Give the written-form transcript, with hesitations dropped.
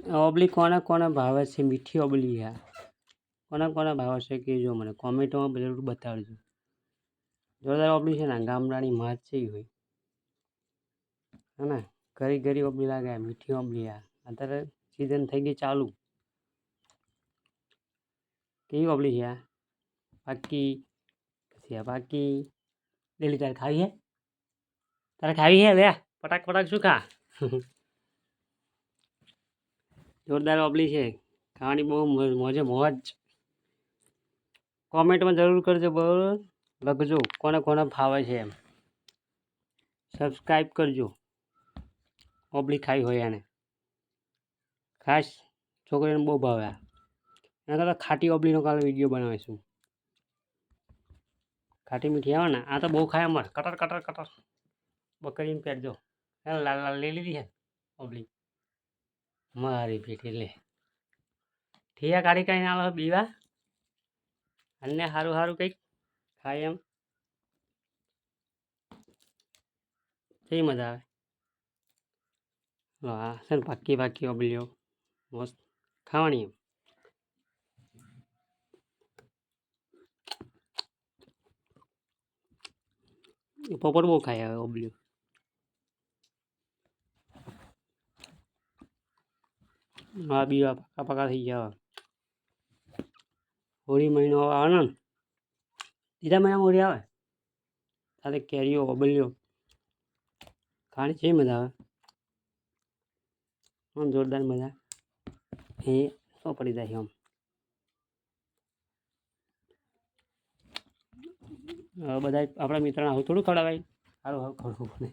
ઓબલી કોને કોને ભાવે છે? મીઠી ઓબલી યાર કોને કોને ભાવે છે કે જો મને કોમેન્ટમાં જરૂર બતાવજો. જોરદાર ઓબલી છે ને, ગામડાની માছ છે એ હોય હે ને, ઘરી ઘરી ઓબલી લાગે, મીઠી ઓબલી યાર. અત્યારે સિઝન થઈ ગઈ ચાલુ. કેવી ઓબલી છે યાર? પાકી પછી પાકી ડેલી તારે ખાવી છે? તારે ખાવી છે? લે પટાક પટાક શું ખા. જોરદાર ઓબલી છે, ખાવાની બહુ મોજે મોજ. કોમેન્ટમાં જરૂર કરજો, બરાબર લખજો કોને કોને ભાવે છે એમ. સબસ્ક્રાઈબ કરજો ઓબલી ખાઈ હોય એને. ખાસ છોકરીઓને બહુ ભાવે. એના કરતાં ખાટી ઓબલીનો કાલે વિડીયો બનાવીશું. ખાટી મીઠી આવે ને, આ તો બહુ ખાય અમારે કટર કટર કટર બકરીને પેટજો. લાલ લાલ લઈ લીધી છે ઓબલી મારી પેટી. લે ઠીયા કાઢી કાઢીને આવે બીવા અને સારું સારું કંઈક ખાય એમ કેવી મજા આવે. હા છે ને, પાકી પાકી ઓબલીઓ મસ્ત ખાવાની. એમ પોપટ બહુ ખાય હવે ઓબલીઓ. હા બીવા પાકા પાકા થઈ ગયા. હોળી મહિનો આવે ને, બીજા મહિનામાં હોળી આવે સાથે કેરીઓ ઓબલીઓ ખાવાની છે મજા આવે. આમ જોરદાર મજા એ સો પડી જાય આમ. બધા આપણા મિત્રોને આવું થોડું ખવડાવાય, સારું સારું ખવડાવવું પડે.